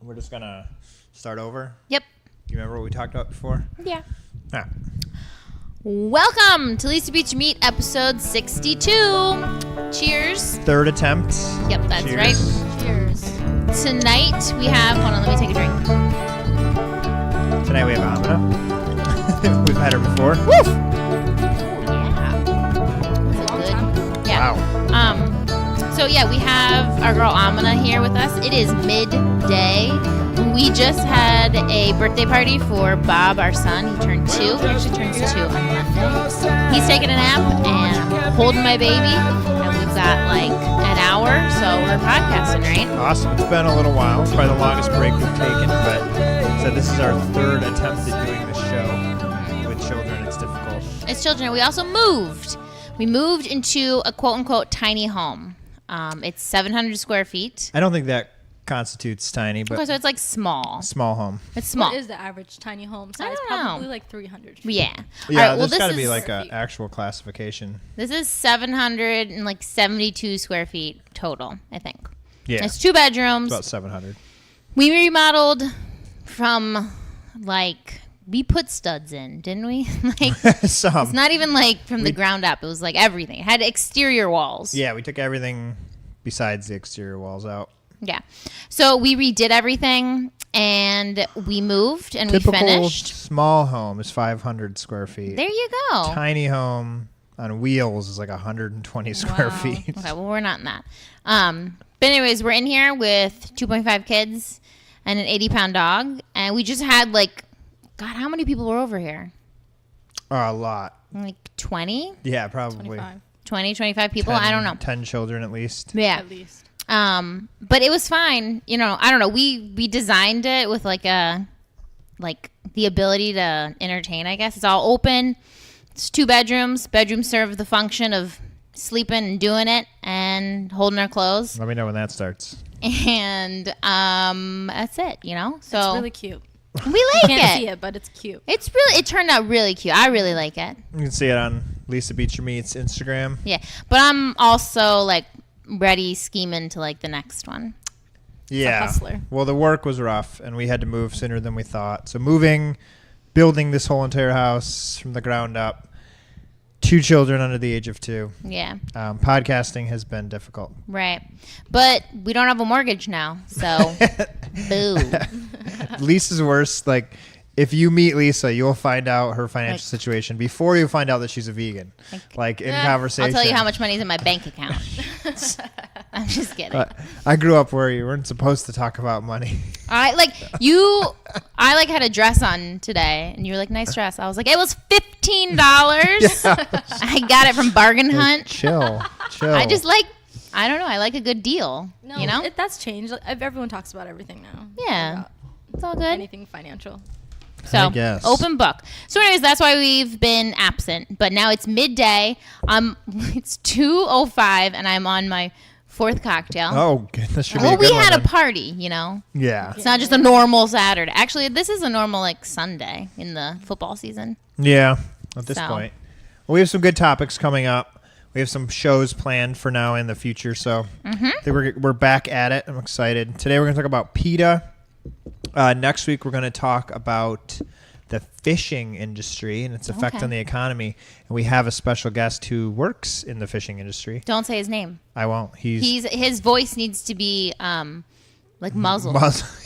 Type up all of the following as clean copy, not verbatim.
We're just going to start over. Yep. You remember what we talked about before? Yeah. Ah. Welcome to Lisa Beach Meet episode 62. Cheers. Third attempt. Yep, that's Cheers. right. Cheers. Tonight we have, hold on, let me take a drink. Tonight we have Amina. We've had her before. Woof! Yeah. That's good. Yeah. Wow. So yeah, we have our girl Amina here with us. It is midday. We just had a birthday party for Bob, our son. He turned 2. He actually turns 2 on Monday. He's taking a nap, and I'm holding my baby. And we've got like an hour, so we're podcasting, right? Awesome. It's been a little while. It's probably the longest break we've taken, but so this is our third attempt at doing this show with children. It's difficult. It's children. We also moved. We moved into a quote-unquote tiny home. It's 700 square feet. I don't think that constitutes tiny, but Okay, so it's like small. small home. It's small. What is the average tiny home size? I don't know. Probably like 300 feet. Yeah. Yeah, All right, well, there's got to be is- like an actual classification. This is 772 square feet total, I think. Yeah, It's 2 bedrooms. about 700. We remodeled from we put studs in, didn't we? It's not even like from the ground up. It was like everything. It had exterior walls. Yeah, we took everything besides the exterior walls out. Yeah. So we redid everything and we moved and Typical we finished. small home is 500 square feet. There you go. Tiny home on wheels is like 120 square Wow. feet. Okay, well, we're not in that. But anyways, we're in here with 2.5 kids and an 80-pound dog. And we just had God, how many people were over here? A lot. Like 20? Yeah, probably. 25 20, 25 people? 10, I don't know. 10 children at least. Yeah. at least. But it was fine. You know, I don't know. We designed it with the ability to entertain, I guess. It's all open. It's 2 bedrooms. Bedrooms serve the function of sleeping and doing it and holding our clothes. Let me know when that starts. And that's it, you know? So It's really cute. we like Can't see it. it, but it's cute. It turned out really cute. I really like it. You can see it on Lisa Beecher Meets Instagram. Yeah. But I'm also ready scheming to the next one. Yeah. hustler. Well, the work was rough, and we had to move sooner than we thought. So building this whole entire house from the ground up, 2 children under the age of 2. Yeah. Podcasting has been difficult. Right. But we don't have a mortgage now. So boo. Lisa's worse. If you meet Lisa, you'll find out her financial situation before you find out that she's a vegan. In conversation. I'll tell you how much money's in my bank account. I'm just kidding. I grew up where you weren't supposed to talk about money. I had a dress on today and you were like, nice dress. I was like, it was $15. I got it from Bargain Hunt. Chill. I just I don't know. I like a good deal. No, you know? that's changed. Everyone talks about everything now. Yeah. About It's all good. anything financial. So, I guess. open book. So anyways, that's why we've been absent. But now it's midday. It's 2:05 and I'm on my 4th cocktail. Oh, this should be Well, a good we one had a then. party, you know. Yeah. It's not just a normal Saturday. Actually, this is a normal Sunday in the football season. Yeah, at this So. point. Well, we have some good topics coming up. We have some shows planned for now and the future, so I think we're back at it. I'm excited. Today we're going to talk about PETA. Next week we're going to talk about the fishing industry and its effect Okay. on the economy. And we have a special guest who works in the fishing industry. Don't say his name. I won't. His voice needs to be muzzled.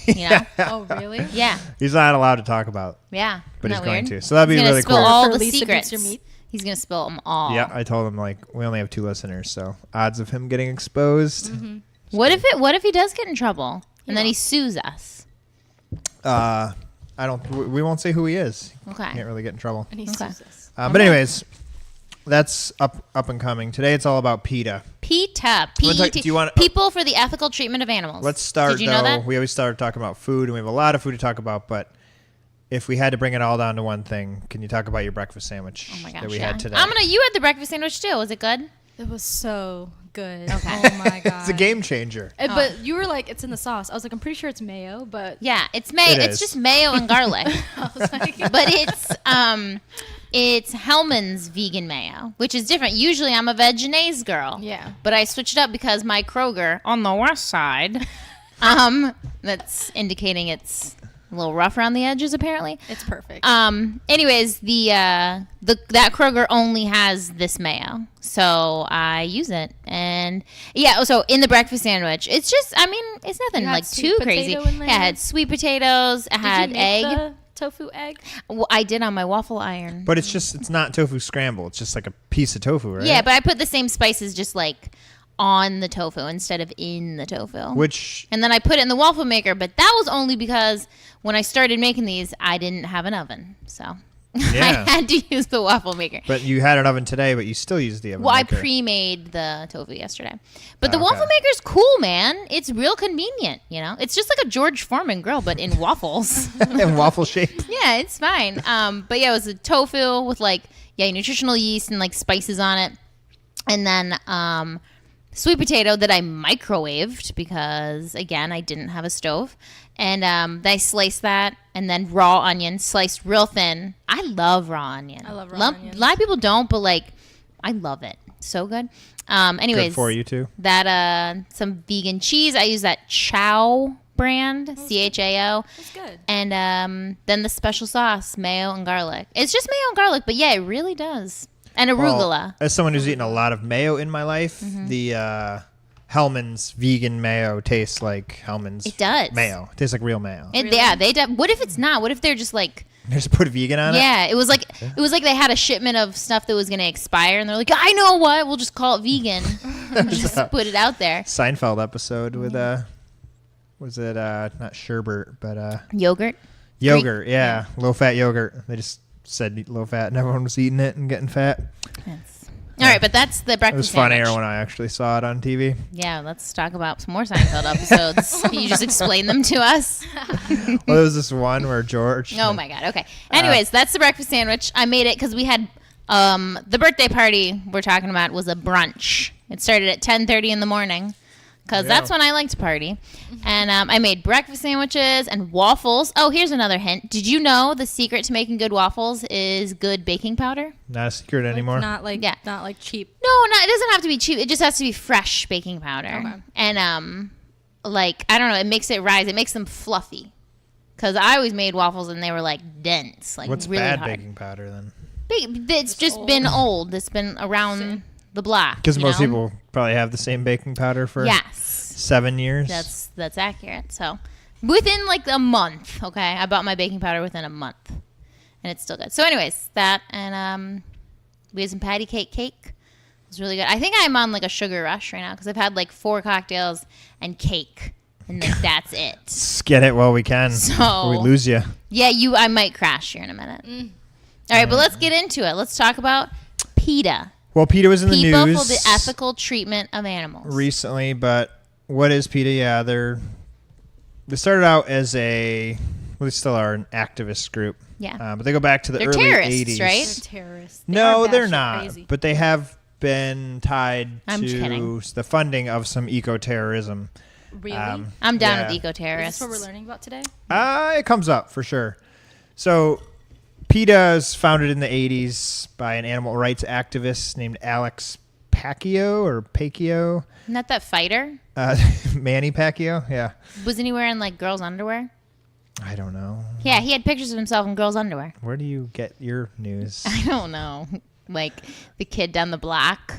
You know? Yeah. Oh, really? Yeah. He's not allowed to talk about, Yeah. but Isn't he's that going weird? to. So that'd be He's gonna really spill cool. all For the Lisa secrets. Beats Your Meat. He's gonna spill them all. Yeah, I told him we only have 2 listeners, so odds of him getting exposed. Mm-hmm. What if he does get in trouble and then he won't. sues us? We won't say who he is. Okay. Can't really get in trouble. And he Okay. sues us. But anyways, that's up and coming. Today it's all about PETA. PETA. Do you want- People for the Ethical Treatment of Animals. Let's start, Did you know that? We always start talking about food, and we have a lot of food to talk about, but if we had to bring it all down to one thing, can you talk about your breakfast sandwich Oh my gosh, that we yeah. had today? You had the breakfast sandwich too. Was it good? It was so good. Okay. Oh, my God. It's a game changer. But you were like, it's in the sauce. I was like, I'm pretty sure it's mayo, but Yeah, it's mayo. It It's is. just mayo and garlic. I was like, But it's Hellman's vegan mayo, which is different. Usually I'm a Vegenaise girl. Yeah. But I switched up because my Kroger on the west side, That's indicating it's a little rough around the edges, apparently. It's perfect. Anyways, that Kroger only has this mayo, so I use it. And yeah, so in the breakfast sandwich, it's just, I mean, it's nothing You had like sweet too crazy. potato in there? Yeah, I had sweet potatoes. I had Did you make egg. the tofu egg? Well, I did on my waffle iron. But it's not tofu scramble. It's just like a piece of tofu, right? Yeah, but I put the same spices just like on the tofu instead of in the tofu. And then I put it in the waffle maker, but that was only because when I started making these, I didn't have an oven. So Yeah. I had to use the waffle maker. But you had an oven today, but you still used the oven Well, maker. I pre-made the tofu yesterday. But the Okay. waffle maker's cool, man. It's real convenient, you know? It's just like a George Foreman grill, but in waffles. in waffle shape. Yeah, it's fine. But yeah, it was a tofu with like, nutritional yeast and like spices on it. And then sweet potato that I microwaved because, again, I didn't have a stove. And I sliced that, and then raw onion sliced real thin. I love raw onion. I love raw onion. A lot of people don't, but like, I love it. So good. Anyways, Good for you too. That some vegan cheese. I use that Chow brand, CHAO. That's good. And then the special sauce, mayo and garlic. It's just mayo and garlic, but yeah, it really does. And arugula. Well, as someone who's eaten a lot of mayo in my life, the Hellman's vegan mayo tastes like Hellman's. It does. Mayo. It tastes like real mayo. Yeah, what if it's not? What if they're just like, They just put vegan on it? yeah, it was like they had a shipment of stuff that was going to expire, and they're like, I know what, we'll just call it vegan. And just put it out there. Seinfeld episode with, was it, not sherbet, but Yogurt. yogurt. Yeah, low-fat yogurt. They just said low-fat, and everyone was eating it and getting fat. All right, but that's the It breakfast was sandwich. funnier when I actually saw it on TV. Yeah, let's talk about some more Seinfeld episodes. Can you just explain them to us? Well, there was this one where George... Oh my God. Okay. Anyways, that's the breakfast sandwich. I made it because we had the birthday party we're talking about was a brunch. It started at 10:30 in the morning because that's when I like to party. And I made breakfast sandwiches and waffles. Oh, here's another hint. Did you know the secret to making good waffles is good baking powder? Not a secret anymore. Not like Yeah. not like cheap. No, it doesn't have to be cheap. It just has to be fresh baking powder. Okay. And like, I don't know, it makes it rise. It makes them fluffy. Because I always made waffles and they were like dense, like What's really bad hard. baking powder then? It's just been old. It's been around the block. Because you most know? people probably have the same baking powder for Yes, 7 years. that's accurate. So within like a month, okay, I bought my baking powder within a month, and it's still good. So, anyways, that and we had some patty cake. It was really good. I think I'm on like a sugar rush right now because I've had like 4 cocktails and cake, and like that's it. Let's get it while we can. So- before we lose you. Yeah, I might crash here in a minute. All right, but let's get into it. Let's talk about PETA. Well, PETA was in the People news for the ethical treatment of animals. recently, but what is PETA? Yeah, they started out as they still are an activist group. Yeah. But they go back to the They're early terrorists, 80s. right? They're terrorists. No, are they're batshit not. crazy. But they have been tied I'm to kidding. the funding of some eco-terrorism. Really? I'm down Yeah. with Is eco-terrorists. this what we're learning about today? It comes up for sure. So, PETA is founded in the 80s by an animal rights activist named Alex Pacquiao. Not that fighter? Manny Pacquiao. Yeah. Wasn't he wearing like girls' underwear? I don't know. Yeah, he had pictures of himself in girls' underwear. Where do you get your news? I don't know. Like the kid down the block,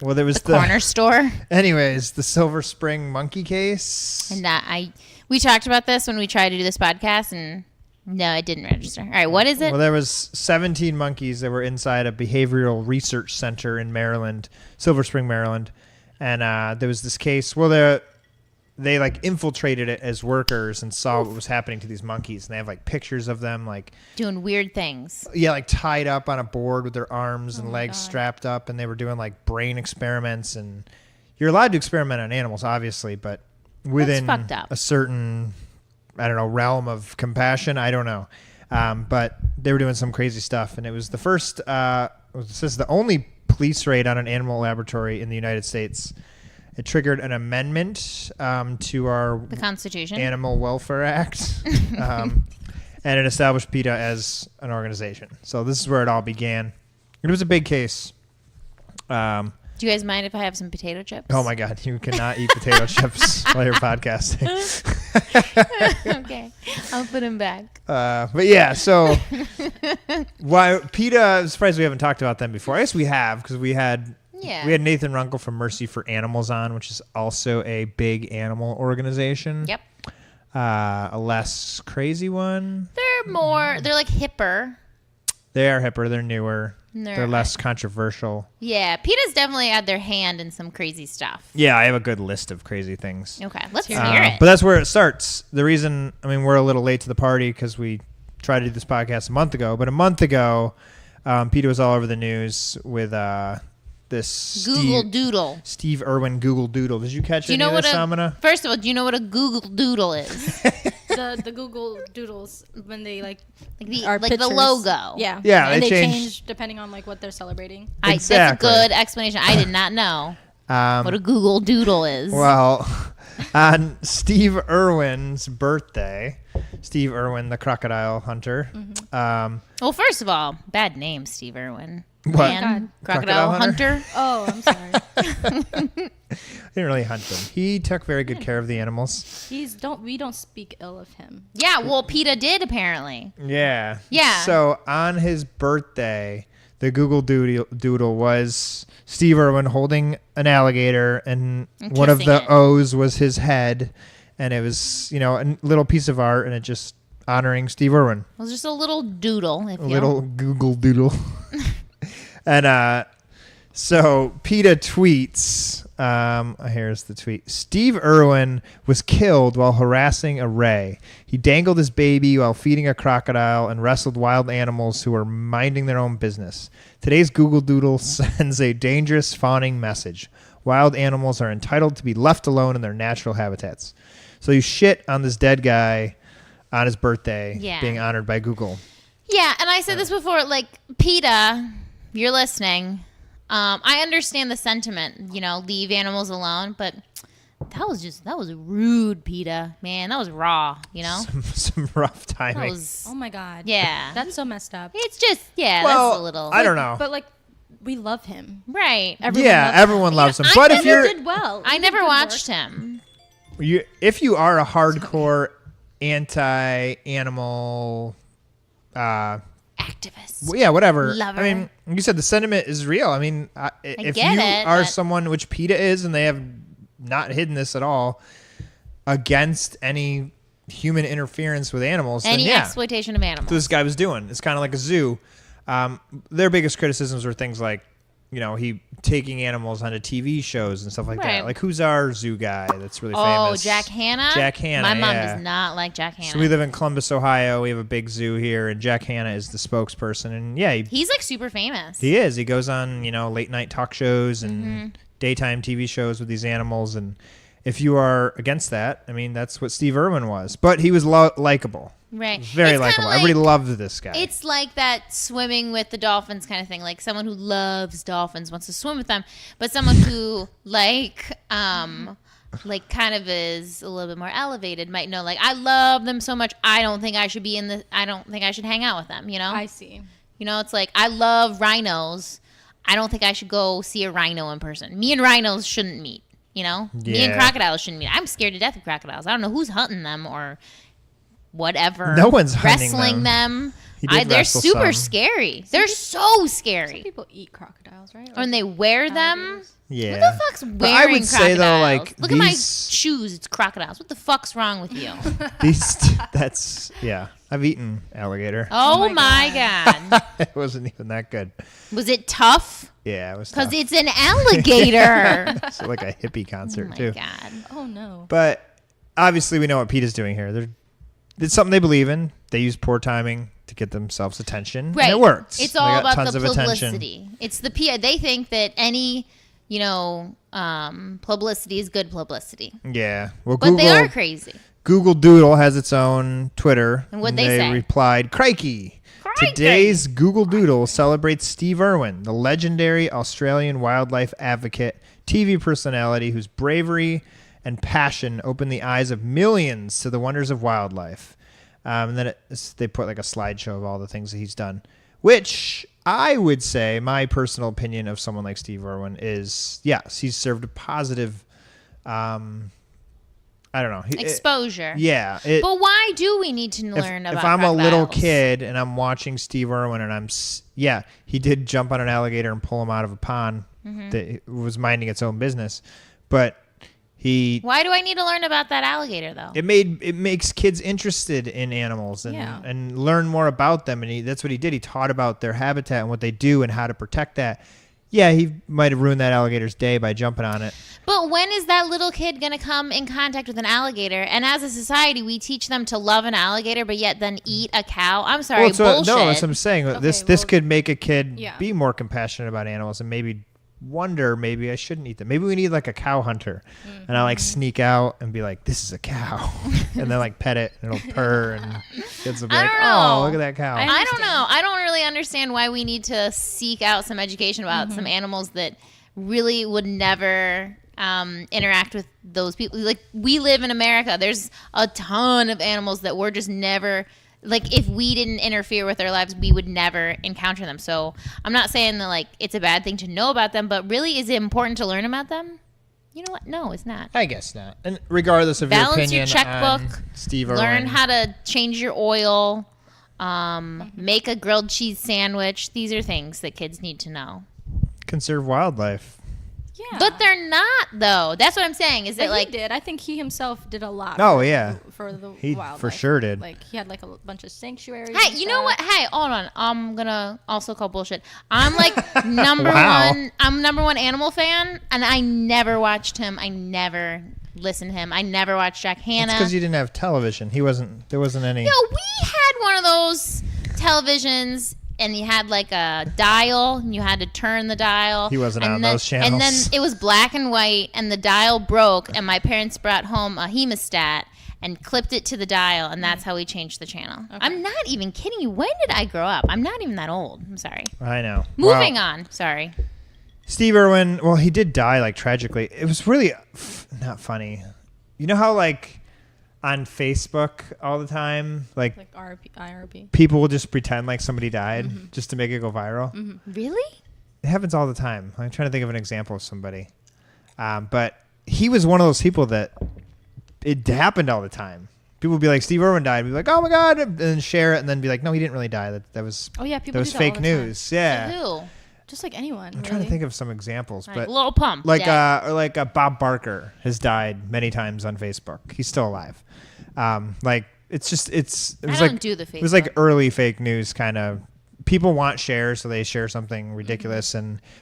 Well, there was the corner store. Anyways, the Silver Spring monkey case. And we talked about this when we tried to do this podcast, and no, it didn't register. All right, what is it? Well, there was 17 monkeys that were inside a behavioral research center in Maryland, Silver Spring, Maryland. And there was this case. Well, they like infiltrated it as workers and saw what was happening to these monkeys. And they have like pictures of them like, Doing weird things. yeah, like tied up on a board with their arms and my legs God. strapped up. And they were doing like brain experiments. And you're allowed to experiment on animals, obviously, but within fucked up. a certain, I don't know, realm of compassion. I don't know. But they were doing some crazy stuff. And it was the first, this is the only police raid on an animal laboratory in the United States. It triggered an amendment to our The Constitution. Animal Welfare Act. And it established PETA as an organization. So this is where it all began. It was a big case. Do you guys mind if I have some potato chips? Oh my God, you cannot eat potato chips while you're podcasting. Okay, I'll put him back. But yeah, so why PETA? I'm surprised we haven't talked about them before. I guess we have because we had Nathan Runkle from Mercy for Animals on, which is also a big animal organization. Yep. A less crazy one. They're like hipper. They are hipper. They're newer. They're less controversial. Yeah, PETA's definitely had their hand in some crazy stuff. Yeah, I have a good list of crazy things. Okay, let's hear it. But that's where it starts. The reason, we're a little late to the party because we tried to do this podcast a month ago. But a month ago, PETA was all over the news with this Google Doodle. Steve Irwin Google Doodle. Did you catch any of this, Amina? First of all, do you know what a Google Doodle is? The Google Doodles when they like the logo. Yeah. Yeah, and they change change depending on like what they're celebrating. Exactly. That's a good explanation. I did not know what a Google Doodle is. Well, on Steve Irwin's birthday, Steve Irwin, the crocodile hunter. Well, first of all, bad name, Steve Irwin. What? Man, crocodile hunter. Oh, I'm sorry. Didn't really hunt them. He took very good care of the animals. We don't speak ill of him. Yeah, well, PETA did apparently. Yeah. Yeah. So on his birthday, the Google Doodle was Steve Irwin holding an alligator, and one of the O's was his head, and it was a little piece of art, and it just honoring Steve Irwin. It was just a little doodle, if you little Google Doodle. And so PETA tweets, here's the tweet. Steve Irwin was killed while harassing a ray. He dangled his baby while feeding a crocodile and wrestled wild animals who were minding their own business. Today's Google Doodle sends a dangerous fawning message. Wild animals are entitled to be left alone in their natural habitats. So you shit on this dead guy on his birthday being honored by Google. Yeah, and I said this before, like, PETA, you're listening. I understand the sentiment, leave animals alone, but that was rude, PETA, man. That was raw, Some rough timing. Oh my God. Yeah. That's so messed up. It's just, well, that's a little. I don't know. But like, we love him. Right. Everyone loves him. But if you're, did well. I never watched him. If you are a hardcore anti-animal activist. Well, yeah, whatever. Lover. You said the sentiment is real. If you are someone, which PETA is, and they have not hidden this at all, against any human interference with animals, any exploitation of animals. So this guy was doing. It's kind of like a zoo. Their biggest criticisms were things like, he taking animals onto TV shows and stuff like that. Like, who's our zoo guy that's really famous? Oh, Jack Hanna? Jack Hanna, My mom does not like Jack Hanna. So we live in Columbus, Ohio. We have a big zoo here, and Jack Hanna is the spokesperson. And he's like super famous. He is. He goes on, late night talk shows and daytime TV shows with these animals. And if you are against that, that's what Steve Irwin was. But he was likable. Right. Very likable. Everybody loved this guy. It's like that swimming with the dolphins kind of thing. Like someone who loves dolphins wants to swim with them, but someone who kind of is a little bit more elevated might know, like, I love them so much. I don't think I should hang out with them, I see. It's like, I love rhinos. I don't think I should go see a rhino in person. Me and rhinos shouldn't meet, Me and crocodiles shouldn't meet. I'm scared to death of crocodiles. I don't know who's hunting them or whatever. No one's wrestling them. They're super scary. They're so scary. Some people eat crocodiles, right? Or when they wear them. Yeah. What the fuck's wearing crocodiles? I would say though, like, look at my shoes. It's crocodiles. What the fuck's wrong with you? I've eaten alligator. Oh my God. It wasn't even that good. Was it tough? Yeah, it was tough. Because it's an alligator. So like a hippie concert too. Oh my God. Oh no. But obviously we know what PETA's doing here. It's something they believe in. They use poor timing to get themselves attention. Right. And it works. It's all about the publicity. It's the PETA. They think that any, publicity is good publicity. Yeah. Well, but they are crazy. Google Doodle has its own Twitter. And what'd they say? Replied, Crikey. Today's Google Doodle celebrates Steve Irwin, the legendary Australian wildlife advocate, TV personality whose bravery and passion opened the eyes of millions to the wonders of wildlife. And then they put like a slideshow of all the things that he's done, which I would say my personal opinion of someone like Steve Irwin is, yes, he's served a positive I don't know. Exposure. Yeah. But why do we need to learn about If I'm a little crocodiles? kid and I'm watching Steve Irwin and he did jump on an alligator and pull him out of a pond that was minding its own business. But Why do I need to learn about that alligator, though? it makes kids interested in animals and learn more about them. And that's what he did. He taught about their habitat and what they do and how to protect that. Yeah, he might have ruined that alligator's day by jumping on it. But when is that little kid going to come in contact with an alligator? And as a society, we teach them to love an alligator, but yet then eat a cow? I'm sorry, bullshit. No, that's what I'm saying. Okay, This could make a kid Yeah. be more compassionate about animals and maybe wonder maybe I shouldn't eat them. Maybe we need like a cow hunter, and I like sneak out and be like, "This is a cow," and then like pet it and it'll purr and kids will be I like, don't know. "Oh, look at that cow." I don't know. I don't really understand why we need to seek out some education about some animals that really would never interact with those people. Like, we live in America. There's a ton of animals that we're just never, like, if we didn't interfere with their lives, we would never encounter them. So I'm not saying that, like, it's a bad thing to know about them, but really, is it important to learn about them? You know what? No, it's not. I guess not. And regardless of Balance your your opinion checkbook. on Steve Irwin, Learn how to change your oil. Make a grilled cheese sandwich. These are things that kids need to know. conserve wildlife. Yeah. But they're not, though. That's what I'm saying. Is But it like he did. I think he himself did a lot. Oh, for yeah. for the He wildlife. for sure did. Like, he had like a bunch of sanctuaries. Hey, and you know stuff. what? Hey, hold on. I'm gonna also call bullshit. I'm like number Wow. one. I'm number one animal fan, and I never watched him. I never listened to him. I never watched Jack Hanna. That's because you didn't have television. There wasn't any. No, we had one of those televisions, and you had like a dial, and you had to turn the dial. He wasn't and on then, those channels. And then it was black and white, and the dial broke, and my parents brought home a hemostat and clipped it to the dial, and that's how we changed the channel. Okay. I'm not even kidding you. When did I grow up? I'm not even that old. I'm sorry. I know. Moving Well, on. Sorry. Steve Irwin, well, he did die like tragically. It was really not funny. You know how like on Facebook all the time, like IRP. people will just pretend like somebody died just to make it go viral. Really? It happens all the time. I'm trying to think of an example of somebody. But he was one of those people that it happened all the time. People would be like, Steve Irwin died. We'd be like, oh my God, and then share it and then be like, no, he didn't really die. That was Oh yeah, that people was do fake all the time. news. Yeah. Who? Just like anyone. I'm trying to think of some examples, Like but Lil Pump. like dead. or like Bob Barker has died many times on Facebook. He's still alive. Like it was don't like do the it was like Facebook. early fake news kind of. People want shares, so they share something ridiculous,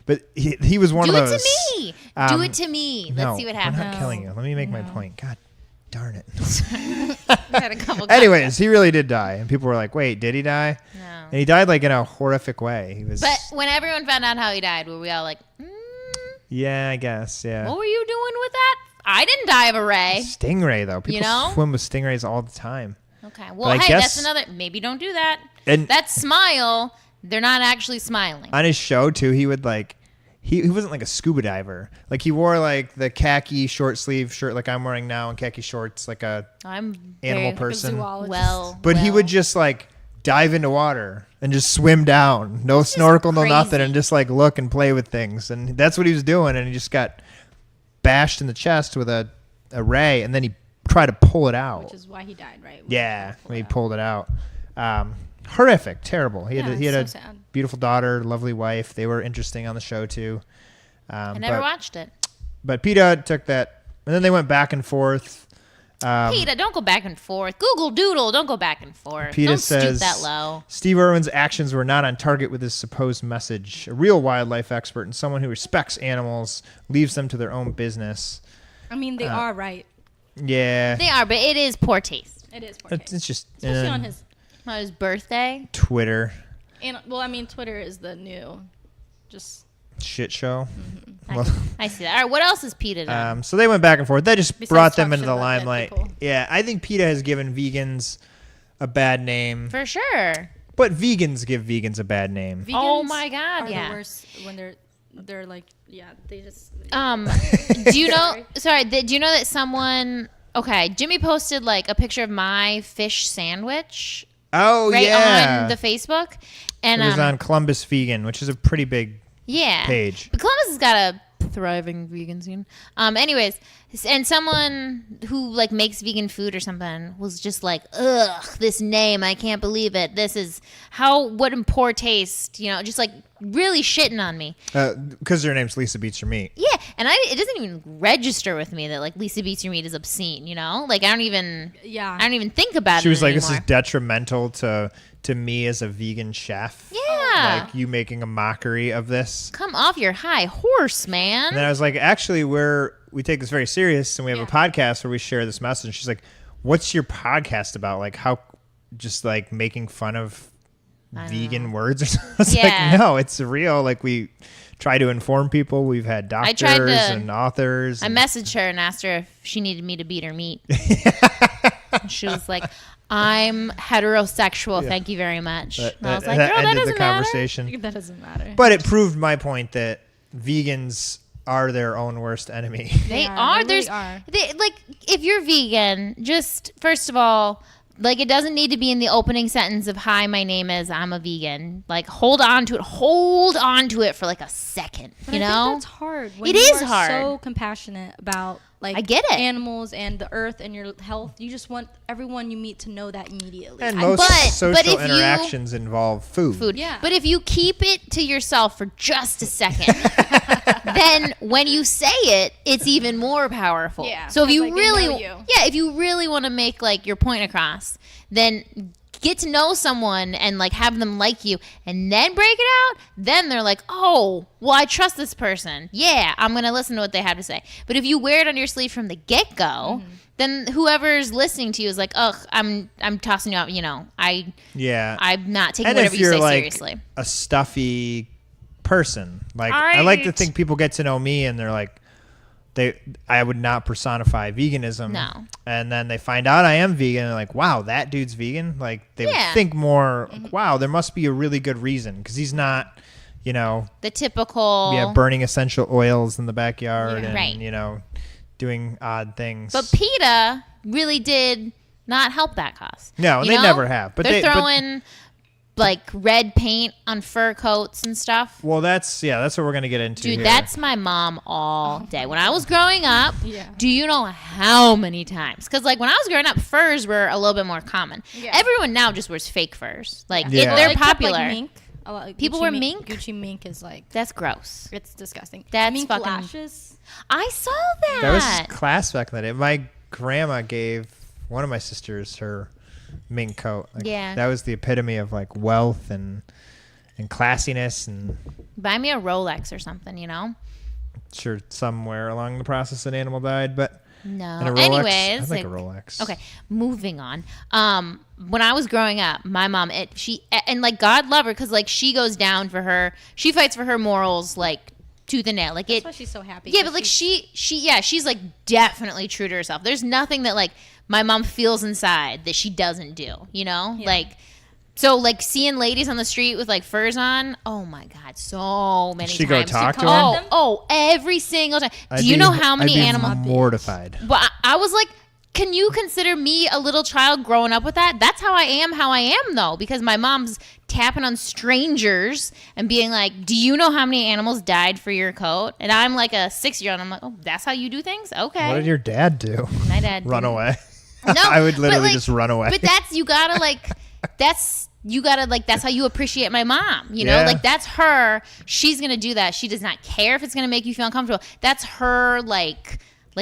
but he was one Do of it those. to me. Do it to me. No, Let's see what I'm happens. not killing you. Let me make my point. God darn it. We had a couple. Anyways, he really did die, and people were like, "Wait, did he die?" No. And he died like in a horrific way. He was. But when everyone found out how he died, were we all like, Yeah, I guess. Yeah. what were you doing with that? I didn't die of a ray. Stingray though. People know? swim with stingrays all the time. Okay. Well, I hey, guess- that's another. Maybe don't do that. And That smile, they're not actually smiling. on his show too, he would like. He wasn't like a scuba diver. Like he wore like the khaki short sleeve shirt like I'm wearing now and khaki shorts like a I'm animal very person. Zoologist. well. But he would just like dive into water and just swim down. No snorkel, no nothing, crazy. and just like look and play with things. And that's what he was doing. And he just got bashed in the chest with a ray, and then he tried to pull it out. Which is why he died, right? Yeah, when he pulled it out. Horrific, terrible. He had Yeah, a it's so sad. beautiful daughter, lovely wife. They were interesting on the show too. I never watched it. But PETA took that, and then they went back and forth. PETA, don't go back and forth. Google Doodle, don't go back and forth. PETA Don't says stoop that low. Steve Irwin's actions were not on target with his supposed message. A real wildlife expert and someone who respects animals leaves them to their own business. I mean, they are right. Yeah, They are, but it is poor taste. It is poor taste. it's just Especially on his. On his birthday. Twitter And well, I mean, Twitter is the new, just. shit show. I see that. All right, what else is PETA done? So they went back and forth. That just Besides brought them talk into shit the about dead limelight. people. Yeah, I think PETA has given vegans a bad name, For sure. but vegans give vegans a bad name. Vegans Oh my God, are yeah. the worst when they're like, yeah, they just. Do you know? Sorry, do you know that someone? Okay, Jimmy posted like a picture of my fish sandwich Oh right yeah, on the Facebook, and it was on Columbus Vegan, which is a pretty big yeah page. But Columbus has got a thriving vegan scene. Anyways, and someone who like makes vegan food or something was just like, ugh, this name, I can't believe it. This is what in poor taste, you know, just like really shitting on me. Because her name's Lisa Beats Your Meat. Yeah, and it doesn't even register with me that like Lisa Beats Your Meat is obscene, you know? Like I don't even think about it. She was like, anymore. this is detrimental to me as a vegan chef. Yeah. Like you making a mockery of this. Come off your high horse, man. And then I was like, actually, we take this very serious, and we have a podcast where we share this message. And she's like, what's your podcast about? Like how just like making fun of vegan words or something? I was like, no, it's real. Like we try to inform people. We've had doctors and authors. I messaged her and asked her if she needed me to beat her meat. And she was like, I'm heterosexual. Thank you very much. And I was like, girl, that doesn't matter. That doesn't matter. But it proved my point that vegans are their own worst enemy. They are. They really are. Like, if you're vegan, just first of all, like, it doesn't need to be in the opening sentence of "Hi, my name is. I'm a vegan." Like, hold on to it. Hold on to it for like a second. But you know, I think that's hard. When it you is are hard. So compassionate about like I get it. animals and the earth and your health. You just want everyone you meet to know that immediately. And most social interactions involve food. Yeah. But if you keep it to yourself for just a second, then when you say it, it's even more powerful. Yeah, So if you like, they really, know you. if you really want to make like your point across, then get to know someone and like have them like you, and then break it out. Then they're like, oh, well, I trust this person. Yeah, I'm gonna listen to what they have to say. But if you wear it on your sleeve from the get go. Then whoever's listening to you is like, ugh, I'm tossing you out. You know, I'm not taking whatever you say seriously. A stuffy person, like I like to think people get to know me, and they're like, I would not personify veganism. No. And then they find out I am vegan, and like, wow, that dude's vegan. Like they would think more, wow, there must be a really good reason because he's not, you know, the typical burning essential oils in the backyard and you know, doing odd things. But PETA really did not help that cause. No, they never have. But they're throwing like red paint on fur coats and stuff. Well, that's what we're gonna get into. Dude, here. that's my mom all day. When I was growing up, do you know how many times? Because like when I was growing up, furs were a little bit more common. Yeah. Everyone now just wears fake furs. Like they're popular. Like mink. People wear mink. Gucci mink is like that's gross. It's disgusting. That's mink fucking lashes. I saw that. That was class back in the day. My grandma gave one of my sisters her mink coat. Like, that was the epitome of like wealth and classiness. And buy me a Rolex or something, you know. Sure, somewhere along the process an animal died, but no. And a Rolex, Anyways, I like a Rolex. Okay, moving on. When I was growing up, my mom, and like God love her because like she goes down for her. She fights for her morals like tooth and nail. Like that's why she's so happy. Yeah, but like she's like definitely true to herself. There's nothing that like my mom feels inside that she doesn't do. You know, like. So, like, seeing ladies on the street with, like, furs on, oh, my God, so many times. She go talk to them? Oh, every single time. Do you know how many animals? I'd be mortified. Well, I was like, can you consider me a little child growing up with that? That's how I am, though, because my mom's tapping on strangers and being like, do you know how many animals died for your coat? And I'm like a 6-year-old. I'm like, oh, that's how you do things? Okay. What did your dad do? My dad Run away. No. I would literally just run away. But that's how you appreciate my mom, you know, like that's her. She's going to do that. She does not care if it's going to make you feel uncomfortable. That's her, like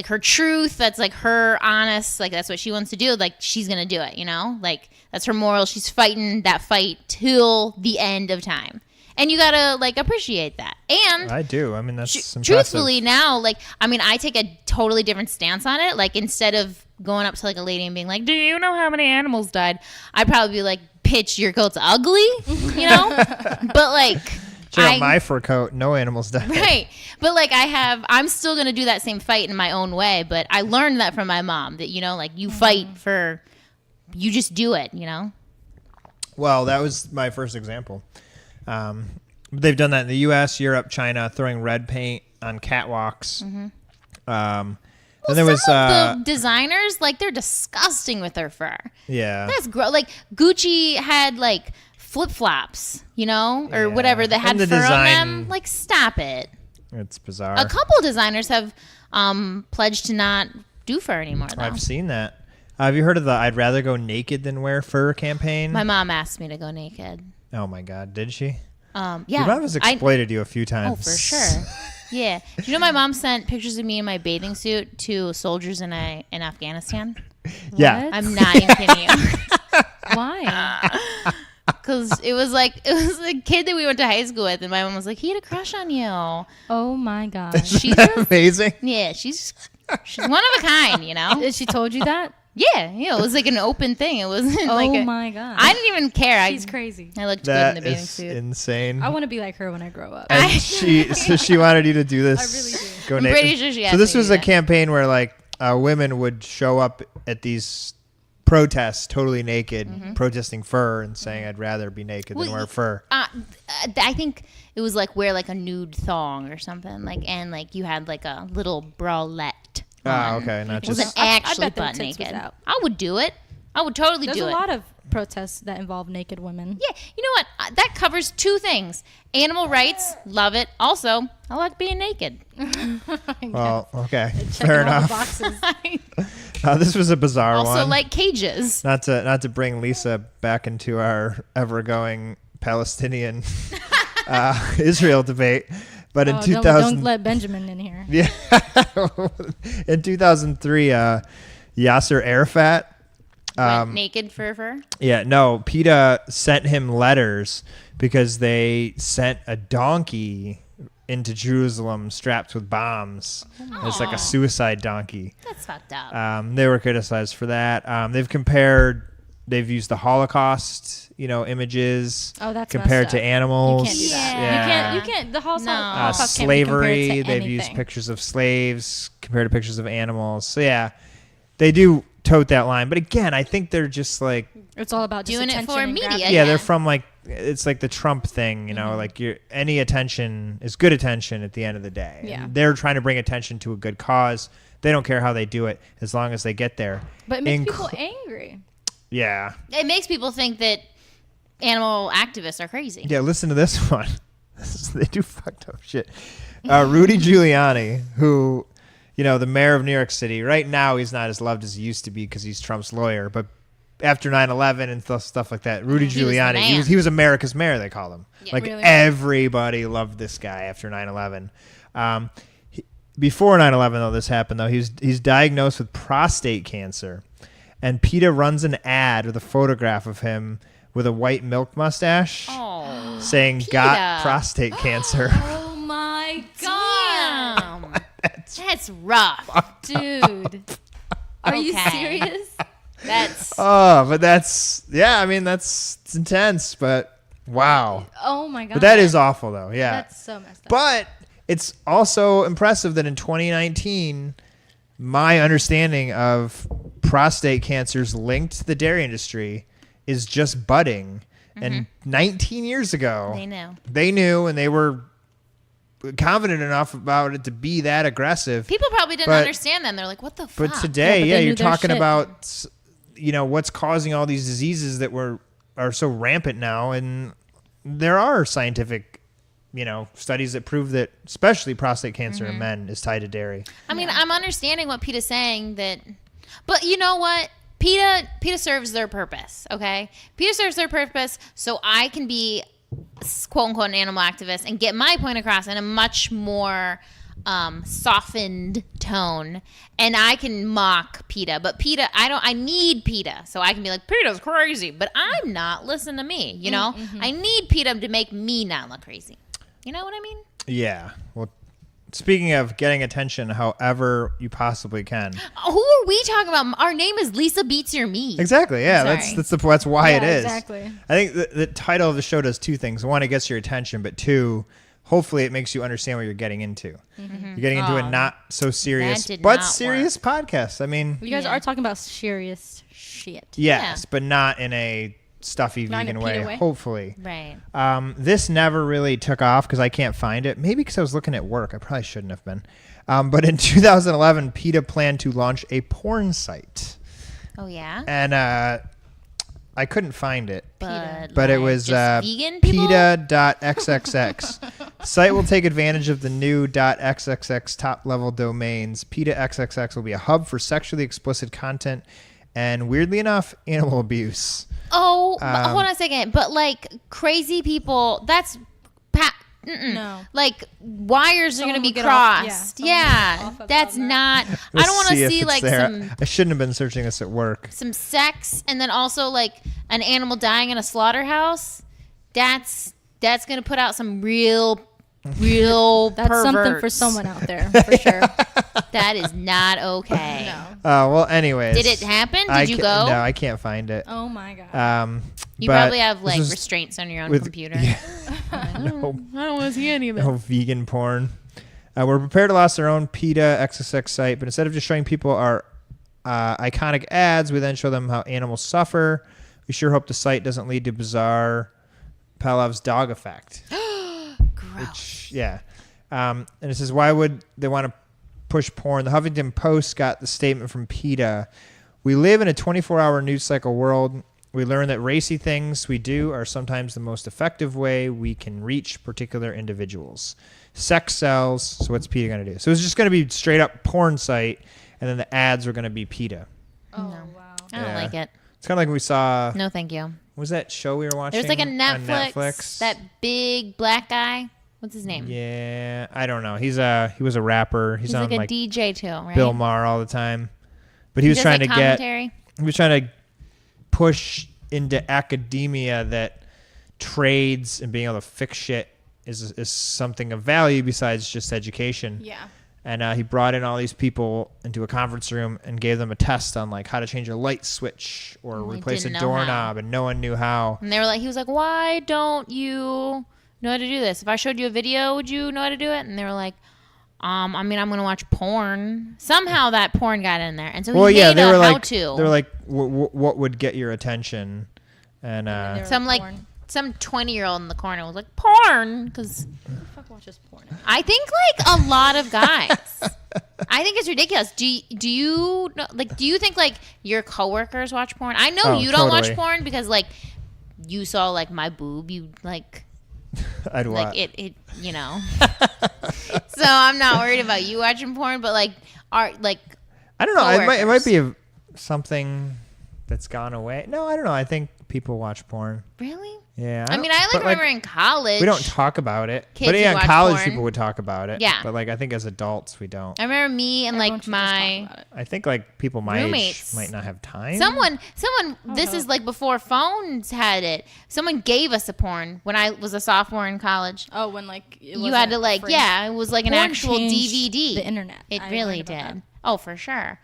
her truth. That's like her honest, like that's what she wants to do. Like she's going to do it, you know, like that's her moral. She's fighting that fight till the end of time. And you got to like appreciate that. And I do. I mean, that's impressive. Truthfully now, like, I mean, I take a totally different stance on it. Like instead of going up to like a lady and being like, do you know how many animals died? I'd probably be like, bitch, your coat's ugly, you know? But like, check out my fur coat, no animals died. Right. But like I'm still going to do that same fight in my own way. But I learned that from my mom that, you know, like you fight for, you just do it, you know? Well, that was my first example. They've done that in the U.S., Europe, China, throwing red paint on catwalks. Well, and there was some of the designers, like they're disgusting with their fur. Yeah, that's gross. Like Gucci had like flip flops, you know, or whatever that had fur on them. Like, stop it. It's bizarre. A couple designers have pledged to not do fur anymore, though. I've seen that. Have you heard of the "I'd rather go naked than wear fur" campaign? My mom asked me to go naked. Oh my God, did she? Yeah. Your mom has exploited you a few times. Oh, for sure. Yeah. Do you know my mom sent pictures of me in my bathing suit to soldiers in Afghanistan? Yeah. What? I'm not even kidding you. Why? Because it was a kid that we went to high school with, and my mom was like, he had a crush on you. Oh my God. She's amazing. Yeah, she's one of a kind, you know? Did she told you that? Yeah, it was like an open thing. It wasn't like Oh my God. I didn't even care. She's crazy. I looked That good in the bathing is suit. insane. I want to be like her when I grow up. And she wanted you to do this. I really do. Go I'm naked. pretty sure she asked So this me to was do a that. campaign where like women would show up at these protests totally naked, protesting fur and saying, "I'd rather be naked than Well, wear fur." I think it was like wear like a nude thong or something, and you had like a little bralette. Okay, not It wasn't just. actually I bet their butt tits was naked. out. I would do it. I would totally There's do a it. lot of protests that involve naked women. Yeah, you know what? That covers two things. Animal rights, love it. Also, I like being naked. Well, okay, Checking fair all the enough. boxes. This was a bizarre Also, one. like cages. Not to bring Lisa back into our ever-going Palestinian Israel debate, but in Oh, 2000, don't let Benjamin in here. yeah, in 2003, Yasser Arafat. Went naked for fur. Yeah, no, PETA sent him letters because they sent a donkey into Jerusalem strapped with bombs. It's like a suicide donkey. That's fucked up. They were criticized for that. They've used the Holocaust, images Oh, that's compared messed to up. animals. You can't do that. Yeah. You can't. The Holocaust, No. Holocaust can't be Slavery. compared to They've used anything. pictures of slaves compared to pictures of animals. So yeah, they do tote that line. But again, I think they're just like, It's all about just Doing it attention for and media. grabbing- yeah, Yeah. they're from like, it's like the Trump thing, like any attention is good attention at the end of the day. Yeah. And they're trying to bring attention to a good cause. They don't care how they do it as long as they get there. But it makes Inc- people angry. Yeah. It makes people think that animal activists are crazy. Yeah, listen to this one. They do fucked up shit. Rudy Giuliani, who, the mayor of New York City, right now he's not as loved as he used to be because he's Trump's lawyer. But after 9/11 and stuff like that, Rudy He was the Giuliani, man. he was America's mayor, they call him. Yeah, like really? everybody loved this guy after 9/11. Before 9/11, though, this happened, though, he's diagnosed with prostate cancer. And PETA runs an ad with a photograph of him with a white milk mustache Oh, saying, PETA. "Got prostate cancer." Oh my god, damn. That's rough. dude! Are you Okay. serious? That's But that's it's intense, but wow. Oh my god! But that is awful, though. Yeah. That's so messed up. But it's also impressive that in 2019, my understanding of prostate cancers linked to the dairy industry is just budding. And 19 years ago, they knew. they knew, and they were confident enough about it to be that aggressive. People probably didn't But- understand them. They're like, what the fuck? But today, but they knew you're their talking shit. about, what's causing all these diseases that are so rampant now, and there are scientific, studies that prove that, especially prostate cancer in men, is tied to dairy. I mean, I'm understanding what PETA's saying but you know what? PETA serves their purpose, okay? PETA serves their purpose so I can be, quote unquote, an animal activist and get my point across in a much more softened tone, and I can mock PETA. But PETA, I need PETA, so I can be like, PETA's crazy, but I'm not. Listen to me, I need PETA to make me not look crazy. You know what I mean? Yeah. Well, speaking of getting attention however you possibly can. Who are we talking about? Our name is Lisa Beats Your Me. Exactly. Yeah, Sorry. that's why it is. Exactly. I think the title of the show does two things. One, it gets your attention, but two, hopefully it makes you understand what you're getting into. You're getting into a not so serious that did but not serious podcast. I mean, You guys Yeah. are talking about serious shit. yes, but not in a stuffy Not in vegan a way, PETA way? hopefully. Right. This never really took off because I can't find it. Maybe because I was looking at work. I probably shouldn't have been. But in 2011, PETA planned to launch a porn site. Oh, yeah? And I couldn't find it. But But it like, was just vegan people? PETA.xxx. Site will take advantage of the new .xxx top-level domains. PETA XXX will be a hub for sexually explicit content and, weirdly enough, animal abuse. Oh, hold on a second. But like crazy people, that's No. like wires are going to be will get off- crossed. someone will get off of That's that. not. I Let's don't want to if see it's like there. I shouldn't have been searching this at work. some sex and then also like an animal dying in a slaughterhouse. That's going to put out some real That's something for perverts. someone out there, for sure. That is not okay. No. Well, anyways. Did it happen? Did you go? No, I can't find it. Oh my god. You but probably have this like was restraints on your own with- computer. yeah. I don't want to see any of it. No vegan porn. We're prepared to launch our own PETA XXX site, but instead of just showing people our iconic ads, we then show them how animals suffer. We sure hope the site doesn't lead to bizarre Pavlov's dog effect. Gross. Yeah. And it says, why would they want to push porn? The Huffington Post got the statement from PETA. We live in a 24-hour news cycle world. We learn that racy things we do are sometimes the most effective way we can reach particular individuals. Sex sells, so what's PETA going to do? So it's just going to be straight up porn site, and then the ads are going to be PETA. Oh No. wow. I don't like it. It's kind of like we saw, No, thank you. what was that show we were watching? There's like a on Netflix. That big black guy. What's his name? Yeah, I don't know. He was a rapper. He's on like a like DJ too, right? Bill Maher all the time. But he was does, trying like, to get commentary? he was trying to push into academia that trades and being able to fix shit is something of value besides just education. Yeah. And he brought in all these people into a conference room and gave them a test on like how to change a light switch or And they replace a didn't know how. doorknob, and no one knew how. And they were like, he was like, why don't you know how to do this? If I showed you a video, would you know how to do it? And they were like, I mean, I'm going to watch porn. Somehow that porn got in there. And so he made they a were like how-to. they were like what would get your attention, and they were some like porn. some 20-year-old in the corner was like, porn, because Who the fuck watches porn? I think like a lot of guys. I think it's ridiculous. Do you know, like, do you think like your coworkers watch porn? I know Oh, you don't watch totally. porn because like you saw like my boob, you like I'd watch. like it you know. So I'm not worried about you watching porn, but like are like I don't know. It might coworkers. be something that's gone away. No, I don't know. I think people watch porn. really? Yeah. I mean, I but, remember in college. we don't talk about it. Kids But yeah, in watch college porn. people would talk about it. Yeah. But like I think as adults we don't. I remember me and Everyone like should just talk my about it. I think like people my roommates. age might not have time. someone. This no. is like before phones had it. Someone gave us a porn when I was a sophomore in college. Oh, when like it You had wasn't to like free. it was like an Porn actual changed DVD. The internet. It I really learned about did. that. Oh, for sure.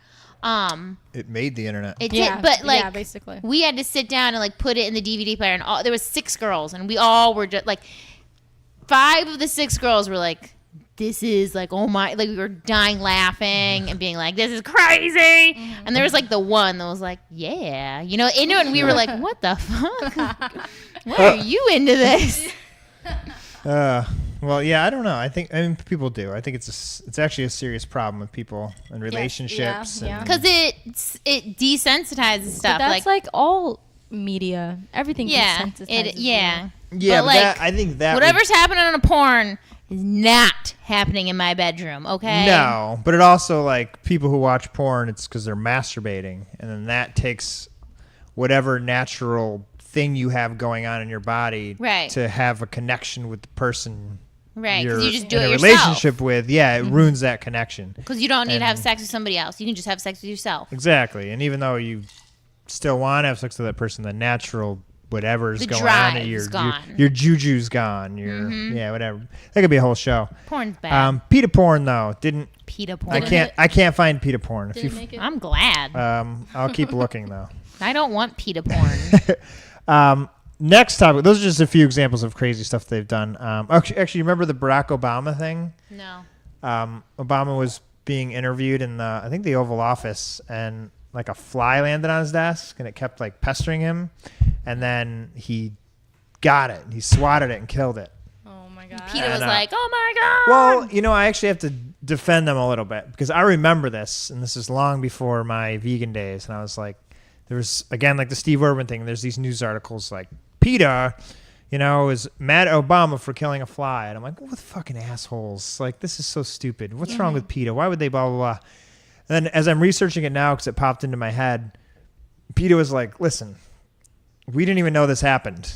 It made the internet. It Yeah, did, but like yeah, basically. we had to sit down and like put it in the DVD player, and there was 6 girls, and we all were just like 5 of the 6 girls were like, "This is like oh my!" Like we were dying laughing and being like, "This is crazy!" And there was like the one that was like, "Yeah," you know, into it, and we were like, "What the fuck? Why are you into this?" Well, yeah, I don't know. I mean people do. I think it's actually a serious problem with people and relationships. yeah. And, Because it desensitizes stuff. But that's like all media. Everything. yeah, desensitizes yeah. yeah, but, but like, I think that Whatever's happening on a porn is not happening in my bedroom, okay? No, but it also like people who watch porn, it's because they're masturbating, and then that takes whatever natural thing you have going on in your body Right. to have a connection with the person Right, you're because you just do in it a yourself. relationship with. Yeah, it ruins that connection. Because you don't need to have And- sex with somebody else. You can just have sex with yourself. Exactly, and even though you still want to have sex with that person, the natural whatever's The going drive on, is gone. your juju's gone. Yeah, whatever. That could be a whole show. Porn's bad. PETA porn though didn't. PETA porn. I can't find PETA porn. If Didn't you, make it. I'm glad. I'll keep looking though. I don't want PETA porn. Next topic. Those are just a few examples of crazy stuff they've done. Actually, you remember the Barack Obama thing? No. Obama was being interviewed in I think the Oval Office, and like a fly landed on his desk, and it kept like pestering him, and then he got it. He swatted it and killed it. Oh my god. PETA was And, like, oh my God. Well, I actually have to defend them a little bit because I remember this, and this is long before my vegan days, and I was like, there was, again, like the Steve Irwin thing, there's these news articles like, PETA, is mad at Obama for killing a fly. And I'm like, what fucking assholes. Like, this is so stupid. What's wrong with PETA? Why would they blah, blah, blah? And then as I'm researching it now, because it popped into my head, PETA was like, listen, we didn't even know this happened.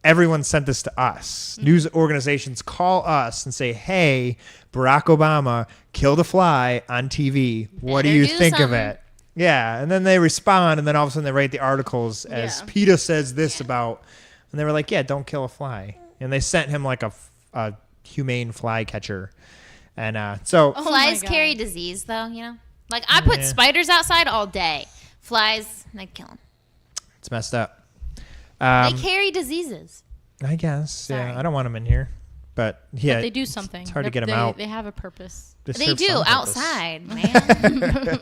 Everyone sent this to us. News organizations call us and say, hey, Barack Obama killed a fly on TV. What do you think of it? Yeah. And then they respond, and then all of a sudden they write the articles as PETA says this about, and they were like, yeah, don't kill a fly. And they sent him like a humane fly catcher. And so flies carry disease, though, Like, I put spiders outside all day. Flies, they kill them. It's messed up. They carry diseases. I guess. Sorry. Yeah, I don't want them in here. But yeah, But they do something. It's hard to get them out. They have a purpose. They do, outside, man.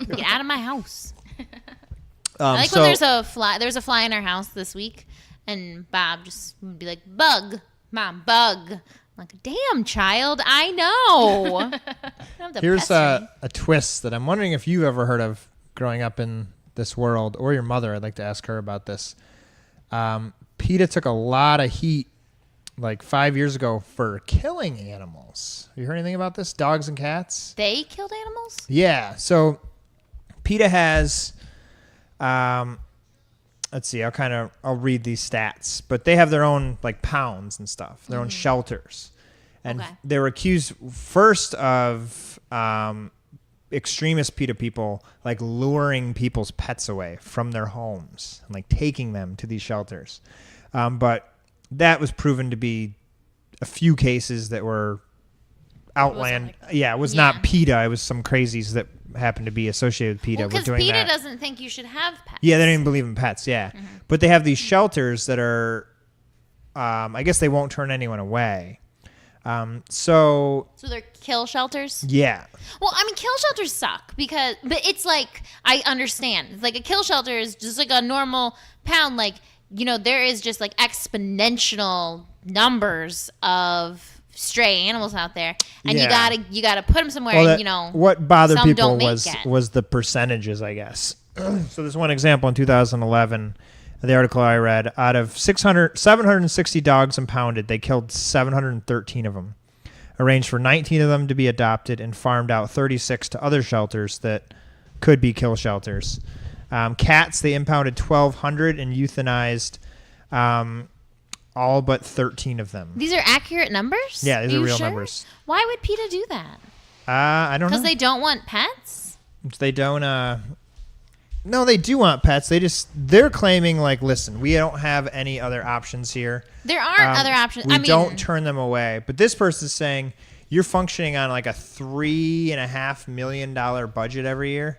Get out of my house. I like when there's a fly. There was a fly in our house this week, and Bob just would be like, bug, Mom, bug. I'm like, damn, child, I know. Here's a twist that I'm wondering if you've ever heard of growing up in this world, or your mother. I'd like to ask her about this. PETA took a lot of heat like 5 years ago for killing animals. Have you heard anything about this? Dogs and cats? They killed animals? Yeah. So PETA has, let's see, I'll read these stats, but they have their own like pounds and stuff, their own shelters. And they were accused first of extremist PETA people like luring people's pets away from their homes and like taking them to these shelters. But that was proven to be a few cases that were outland. It was not PETA. It was some crazies that happened to be associated with PETA. Because PETA doesn't think you should have pets. Yeah, they don't even believe in pets. Yeah. But they have these shelters that are, I guess they won't turn anyone away. So they're kill shelters? Yeah. Well, I mean, kill shelters suck but it's like, I understand. It's like a kill shelter is just like a normal pound. Like, there is just like exponential numbers of stray animals out there, and you gotta put them somewhere. Well, and what bothered some people don't was the percentages, I guess. So there's one example in 2011. The article I read, out of 760 dogs impounded, they killed 713 of them. Arranged for 19 of them to be adopted and farmed out 36 to other shelters that could be kill shelters. Cats, they impounded 1,200 and euthanized all but 13 of them. These are accurate numbers? Yeah, these are real numbers. Why would PETA do that? I don't know. Because they don't want pets? They don't... No, they do want pets. They're claiming like, listen, we don't have any other options here. There aren't other options. We don't turn them away. But this person's saying you're functioning on like a $3.5 million budget every year,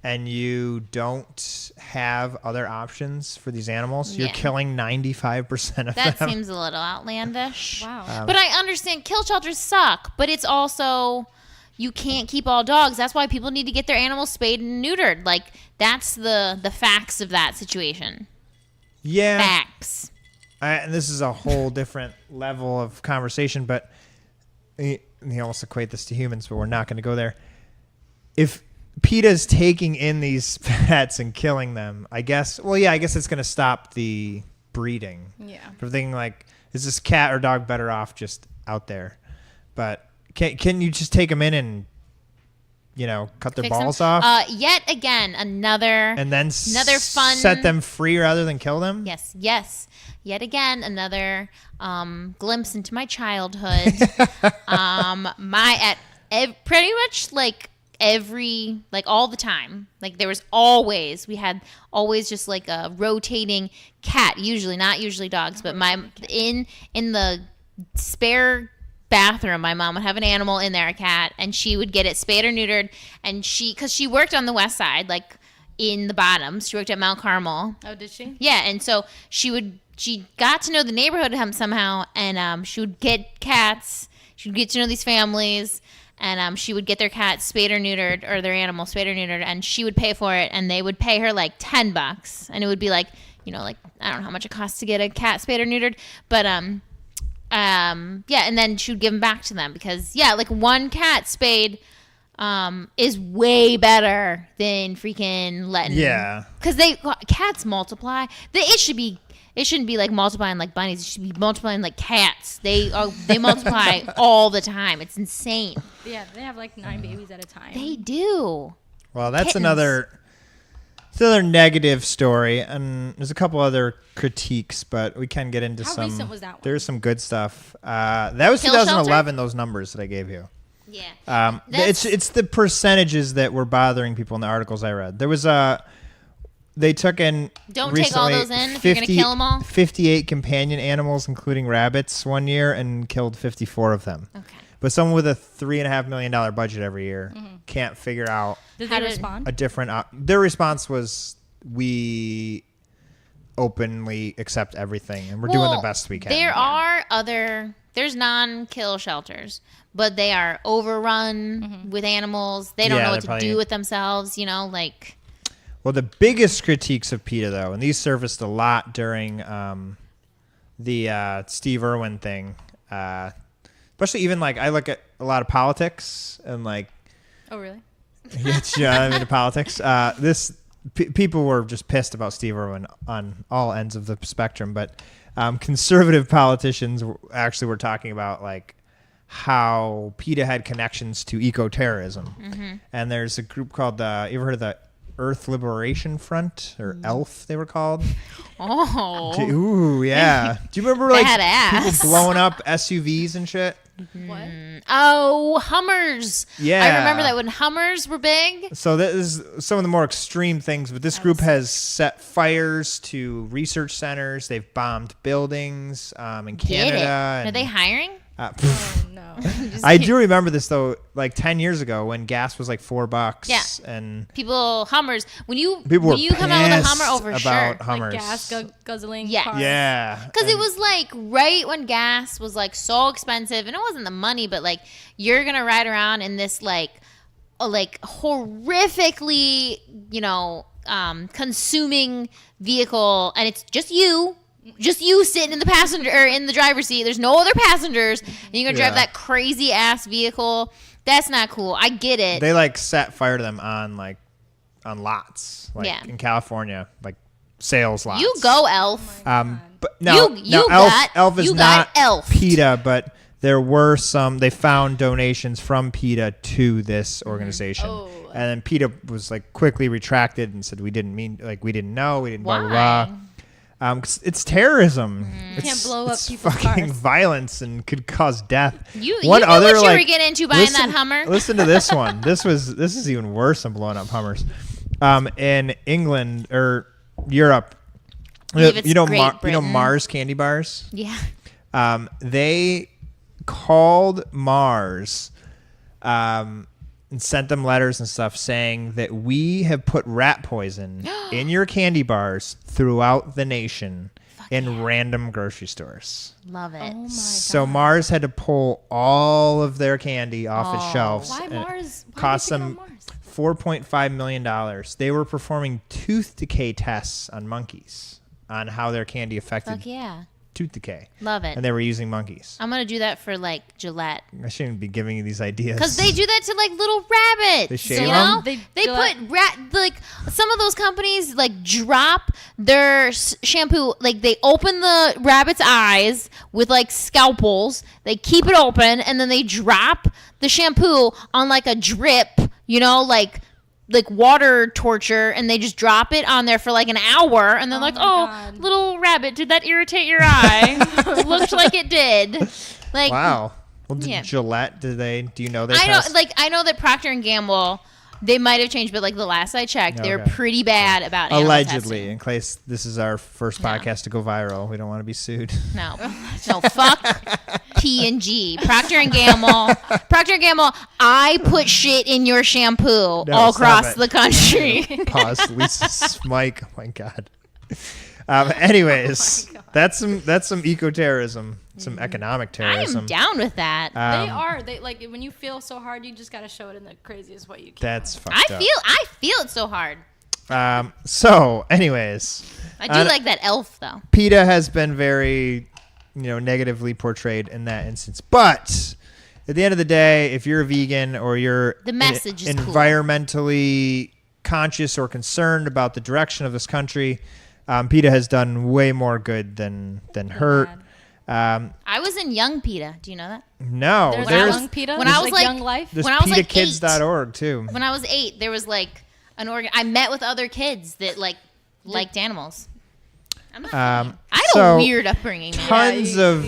and you don't have other options for these animals. You're killing 95% of them. That seems a little outlandish. Wow. But I understand kill shelters suck, but it's also... You can't keep all dogs. That's why people need to get their animals spayed and neutered. Like, that's the facts of that situation. Yeah. Facts. And this is a whole different level of conversation, but you almost equate this to humans, but we're not going to go there. If PETA's taking in these pets and killing them, I guess it's going to stop the breeding. Yeah. For thinking like, is this cat or dog better off just out there? But... Can you just take them in and, cut their balls off? Yet again, another fun... set them free rather than kill them? Yes. Yet again, another glimpse into my childhood. Pretty much all the time. Like we had always just like a rotating cat, not usually dogs, but in the spare bathroom, my mom would have an animal in there, a cat, and she would get it spayed or neutered. And because she worked on the west side, like in the bottoms, she worked at Mount Carmel. Oh, did she? Yeah, and so she got to know the neighborhood somehow, and she would get cats. She would get to know these families, and she would get their cats spayed or neutered, or their animal spayed or neutered, and she would pay for it, and they would pay her like $10, and it would be like, like I don't know how much it costs to get a cat spayed or neutered, but and then she would give them back to them because like one cat spayed is way better than freaking letting because cats multiply. It should be It shouldn't be like multiplying like bunnies. It should be multiplying like cats. They multiply all the time. It's insane. Yeah, they have like 9 babies at a time. They do. Well, that's Kittens. another negative story, and there's a couple other critiques, but we can get into How some. recent was that one? There's some good stuff. That was Kill 2011. Those numbers that I gave you. Yeah. It's the percentages that were bothering people in the articles I read. There was they took in Don't recently take all those in if you're going to kill them all. 58 companion animals, including rabbits, one year, and killed 54 of them. Okay. But someone with a $3.5 million budget every year can't figure out Did they respond? a different. Their response was, "We openly accept everything, and we're doing the best we can." There's non-kill shelters, but they are overrun with animals. They don't know what to do with themselves. Well, the biggest critiques of PETA, though, and these surfaced a lot during the Steve Irwin thing, especially even I look at a lot of politics and Oh, really? I'm into politics. People were just pissed about Steve Irwin on all ends of the spectrum, but conservative politicians actually were talking about how PETA had connections to eco-terrorism. And there's a group called, you ever heard of the Earth Liberation Front, or ELF they were called? Oh. Ooh, yeah. Do you remember people blowing up SUVs and shit? What? Oh, Hummers. Yeah. I remember that when Hummers were big. So that is some of the more extreme things, but this group has set fires to research centers. They've bombed buildings in Canada. Are they hiring? Oh, no. I do remember this though, 10 years ago when gas was $4. Yeah. And Hummers. When you were come out with a Hummer, pissed for about sure. Hummers. Gas guzzling Yeah. cars. Yeah. Because it was right when gas was so expensive, and it wasn't the money, but you're gonna ride around in this horrifically consuming vehicle, and it's just you sitting in the passenger or in the driver's seat. There's no other passengers, and you're gonna drive that crazy ass vehicle. That's not cool. I get it. They set fire to them on lots, in California, sales lots. You go, Elf. But now Elf is not Elf. PETA, but there were they found donations from PETA to this organization. Oh. And then PETA was quickly retracted and said, we didn't mean, we didn't know, we didn't Why? blah, blah, blah. 'Cause it's terrorism. You can't blow up it's people's fucking cars. violence and could cause death. You knew what you were getting into buying that Hummer. Listen to this one. This is even worse than blowing up Hummers. In England or Europe, Great Britain. Mars candy bars? Yeah. They called Mars and sent them letters and stuff saying that we have put rat poison in your candy bars throughout the nation in random grocery stores. Love it. Oh my So God. Mars had to pull all of their candy off its shelves. Why and Mars? It Why cost did they them pick on Mars? $4.5 million. They were performing tooth decay tests on monkeys on how their candy affected Fuck yeah. tooth decay. Love it. And they were using monkeys. I'm going to do that for Gillette. I shouldn't be giving you these ideas. Because they do that to little rabbits. They shave you them? know? They put some of those companies drop their shampoo. They open the rabbit's eyes with scalpels. They keep it open and then they drop the shampoo on a drip. Water torture, and they just drop it on there for an hour, and they're God. little rabbit, did that irritate your eye? Looked like it did. Wow. Well, Yeah. Gillette, do you know their I know, test? I know that Procter and Gamble, they might have changed, but the last I checked, they're Okay. pretty bad about animal Allegedly, testing. in case this is our first podcast to go viral. We don't want to be sued. No, fuck P&G, Procter and Gamble. Procter and Gamble, I put shit in your shampoo all stop across it. the country. Pause. Lisa's mic. Oh my God. Anyways, that's some eco-terrorism, some economic I terrorism. am down with that. They are. They when you feel so hard, you just gotta show it in the craziest way you can. That's fucked I up. feel it so hard. So, anyways, I do like that elf though. PETA has been very, negatively portrayed in that instance. But at the end of the day, if you're a vegan or you're The message is cool. environmentally conscious or concerned about the direction of this country, PETA has done way more good than hurt. I was in Young PETA. Do you know that? No, There's Young PETA. when I was like Young Life. there's when I was like PETAkids.org too. When I was 8, there was like an organ. I met with other kids that liked animals. I'm not I had a weird upbringing. Tons of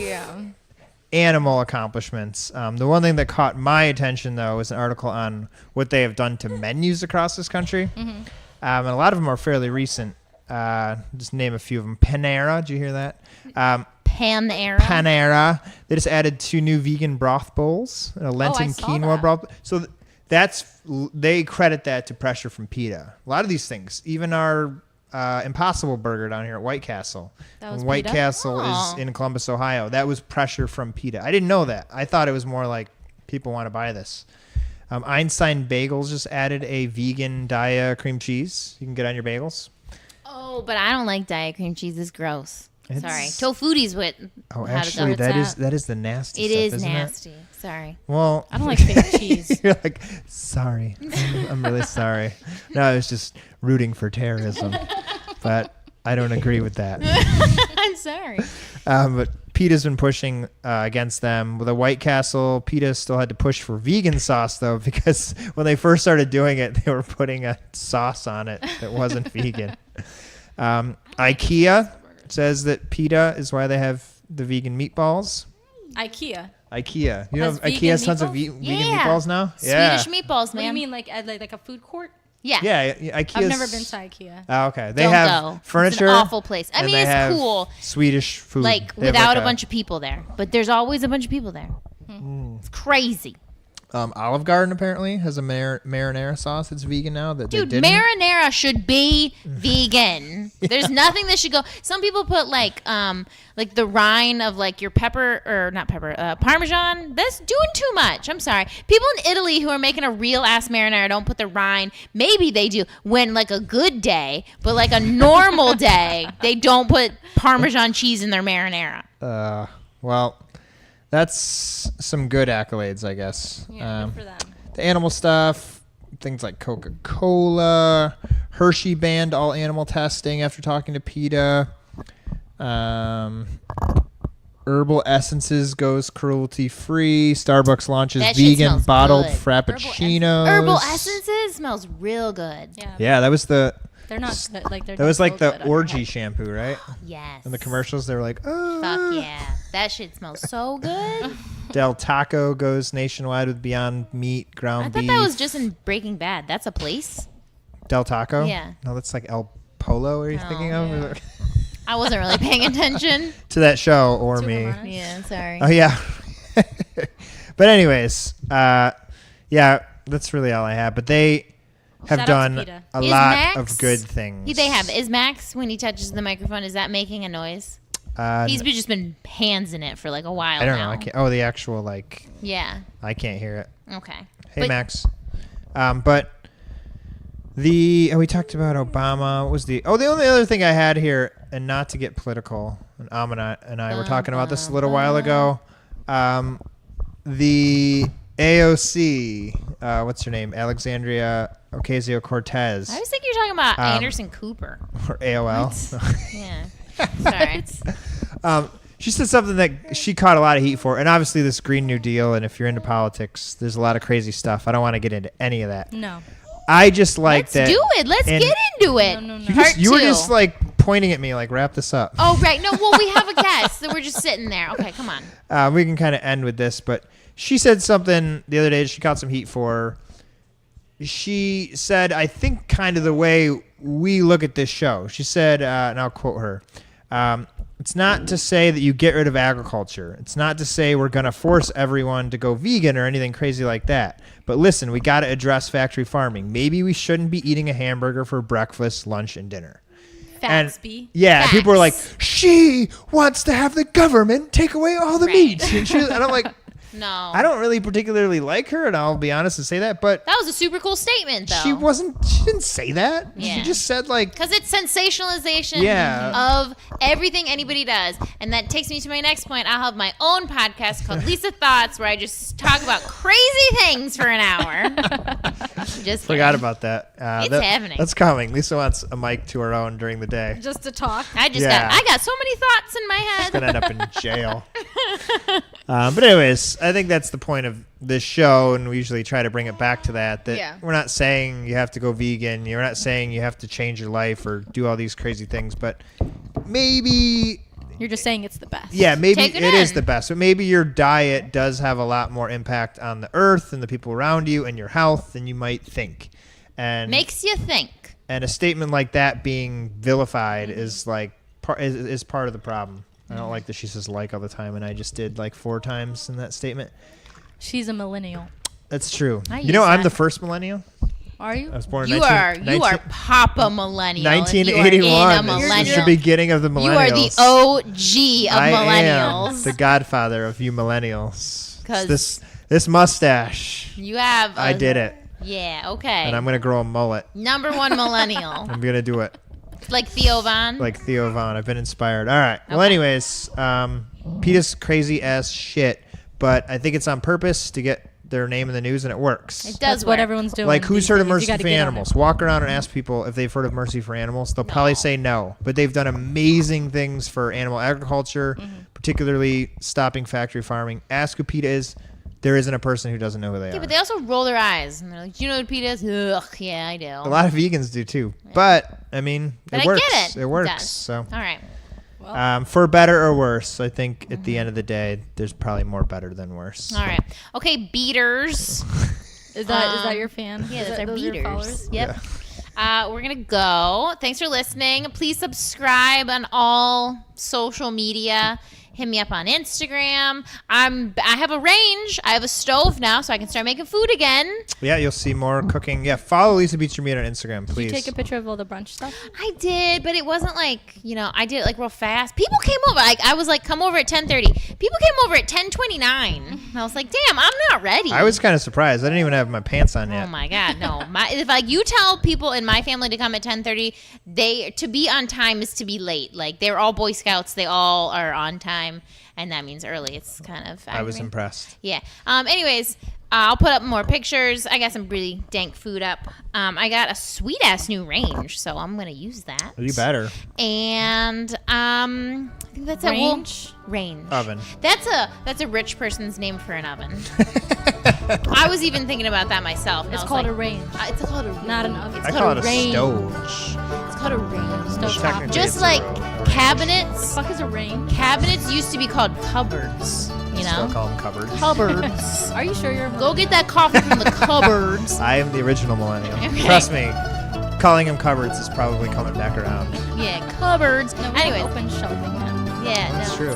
animal accomplishments. The one thing that caught my attention though was an article on what they have done to menus across this country, and a lot of them are fairly recent. Just name a few of them. Panera, did you hear that? Panera. They just added 2 new vegan broth bowls and a Lenten quinoa broth. So they credit that to pressure from PETA. A lot of these things, even our Impossible Burger down here at White Castle. That was White PETA? Castle is in Columbus, Ohio. That was pressure from PETA. I didn't know that. I thought it was more like people want to buy this. Einstein Bagels just added a vegan Daiya cream cheese you can get on your bagels. Oh, but I don't like Diet cream cheese. It's gross. Sorry. Tofuti's what. Oh, actually, that is the nasty It stuff, is isn't nasty. it? Sorry. Well, I don't like fake cheese. You're like, sorry. I'm really sorry. No, I was just rooting for terrorism. But I don't agree with that. I'm sorry. But PETA's been pushing against them. With a White Castle, PETA still had to push for vegan sauce, though, because when they first started doing it, they were putting a sauce on it that wasn't vegan. IKEA says that PETA is why they have the vegan meatballs. IKEA. You know, Has IKEA has vegan tons of meatballs? vegan meatballs now? Swedish meatballs, What do man. you mean, like a food court? Yeah. Yeah, IKEA's... I've never been to IKEA. Oh, okay. They Don't have go. furniture. It's an awful place. I and mean, they it's have cool. Swedish food. Like, They have without a bunch of people there. But there's always a bunch of people there. It's crazy. Olive Garden apparently has a marinara sauce that's vegan now. Dude, marinara should be vegan. There's nothing that should go. Some people put like the rind of like your Parmesan. That's doing too much. I'm sorry. People in Italy who are making a real ass marinara don't put the rind. Maybe they do when like a good day, but like a normal day, they don't put Parmesan cheese in their marinara. Well, that's some good accolades, I guess. Yeah, good for them. The animal stuff, things like Coca-Cola, Hershey banned all animal testing after talking to PETA. Herbal Essences goes cruelty-free. Starbucks launches That shit vegan smells bottled good. frappuccinos. Herbal Essences smells real good. Yeah. That was the... They're not good. Like they're. That was like the good. orgy shampoo, right? Yes. In the commercials, they were like, oh. Fuck yeah. That shit smells so good. Del Taco goes nationwide with Beyond Meat, ground I thought beef. that was just in Breaking Bad. That's a place. Del Taco? Yeah. No, that's like El Polo, are you thinking of? yeah. I wasn't really paying attention. To that show or me. Superman. Yeah, sorry. Oh, yeah. But anyways, yeah, that's really all I have. But they have Shout out to done PETA. a Is lot Max- of good things. They have. Is Max, when he touches the microphone, is that making a noise? He's just been hands in it for like a while I don't now. know. I can't. Oh, the actual, like, Yeah. I can't hear it. Okay. Hey, But- Max. But we talked about Obama. What was the only other thing I had here, and not to get political, and Amina and I were talking about this a little while ago. The AOC, what's her name? Alexandria Ocasio-Cortez. I was thinking you're talking about Anderson Cooper. Or AOL. Yeah. Sorry. She said something that she caught a lot of heat for, and obviously this Green New Deal, and if you're into politics, there's a lot of crazy stuff. I don't want to get into any of that. No. I just like Let's that. do it. Let's and get into it. No. You were Part just two. like pointing at me, like wrap this up. Oh, right. No, well, we have a guest, so we're just sitting there. Okay, come on. We can kind of end with this, but she said something the other day she caught some heat for. She said, I think kind of the way we look at this show. She said, and I'll quote her, it's not to say that you get rid of agriculture. It's not to say we're going to force everyone to go vegan or anything crazy like that. But listen, we got to address factory farming. Maybe we shouldn't be eating a hamburger for breakfast, lunch, and dinner. Facts, B. Yeah, Facts. people are like, she wants to have the government take away all the meat. And I'm like, No. I don't really particularly like her, and I'll be honest and say that, but That was a super cool statement, though. she didn't say that. Yeah. She just said, like... Because it's sensationalization of everything anybody does. And that takes me to my next point. I'll have my own podcast called Lisa Thoughts, where I just talk about crazy things for an hour. Just Forgot kidding. about that. It's happening. That's coming. Lisa wants a mic to her own during the day. Just to talk. I got so many thoughts in my She's head. going to end up in jail. But anyways, I think that's the point of this show, and we usually try to bring it back to that we're not saying you have to go vegan. We're not saying you have to change your life or do all these crazy things, but maybe... You're just saying it's the best. Yeah, maybe Take it it is in. the best. But maybe your diet does have a lot more impact on the earth and the people around you and your health than you might think. And Makes you think. And a statement like that being vilified is like is part of the problem. I don't like that she says like all the time, and I just did like 4 times in that statement. She's a millennial. That's true. I You know, use I'm that. the first millennial. Are you? I was born in You are Papa Millennial. if you are 1981. in a This is millennial. the beginning of the You are millennials. the OG of I millennials. am the godfather of you millennials. 'Cause This mustache, You have. I did it, Yeah. Okay. and I'm gonna grow a mullet. Number 1 millennial, I'm gonna do it like Theo Von. like Theo Von. I've been inspired. All right. Well, Okay. anyways, PETA's crazy ass shit, but I think it's on purpose to get their name in the news, and it works. It does That's work. what everyone's doing. Like, who's these heard of days. You Mercy gotta for get on it. Animals? Walk around and ask people if they've heard of Mercy for Animals. They'll probably say no, but they've done amazing things for animal agriculture, particularly stopping factory farming. Ask who PETA is. There isn't a person who doesn't know who they Yeah, are. but they also roll their eyes and they're like, "Do you know what PETA is?" Ugh, yeah, I do. A lot of vegans do too. But, I mean, But it I works. get it. It works. does. So, All right. for better or worse, I think at the end of the day, there's probably more better than worse. All right. Okay, beaters. Is that your fan? Yeah, Is that's that our those your beaters. followers? Yep. We're going to go. Thanks for listening. Please subscribe on all social media. Hit me up on Instagram. I have a range. I have a stove now, so I can start making food again. Yeah, you'll see more cooking. Yeah, follow Lisa Beats Your Meat on Instagram, please. Did you take a picture of all the brunch stuff? I did, but it wasn't like, I did it like real fast. People came over. I was like, come over at 10:30. People came over at 10:29. And I was like, damn, I'm not ready. I was kind of surprised. I didn't even have my pants on yet. Oh my God, no! If like you tell people in my family to come at 10:30, to be on time is to be late. Like they're all Boy Scouts, they all are on time, and that means early. It's kind of. I was impressed. Yeah. Anyways, I'll put up more pictures. I got some really dank food up. I got a sweet ass new range, so I'm gonna use that. You better. And I think that's it. Well, range. Oven. That's a rich person's name for an oven. I was even thinking about that myself. and It's I was called like, a range. It's called a Not an oven. I It's call called it a range. stove. It's called a range. Stovetop. Technically, Just it's like a- cabinets. Fuck is a range? Cabinets used to be called cupboards. You Still know, call them cupboards. cupboards. Are you sure you're? Go get that coffee from the cupboards. I am the original millennial. Okay. Trust me, calling them cupboards is probably coming back around. Yeah, cupboards. No, we Anyways, have open shelving now. yeah, That's no. true.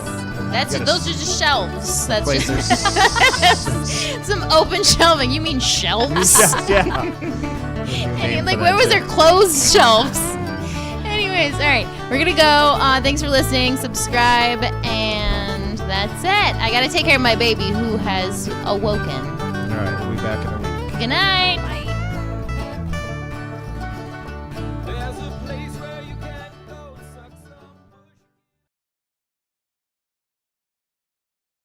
Those are just shelves. That's Wait, just some open shelving. You mean shelves? yeah. Like where was their closed shelves? Anyways, all right, we're gonna go. Thanks for listening. Subscribe, and that's it. I gotta take care of my baby who has awoken. All right, we'll be back in a week. Good night. Bye.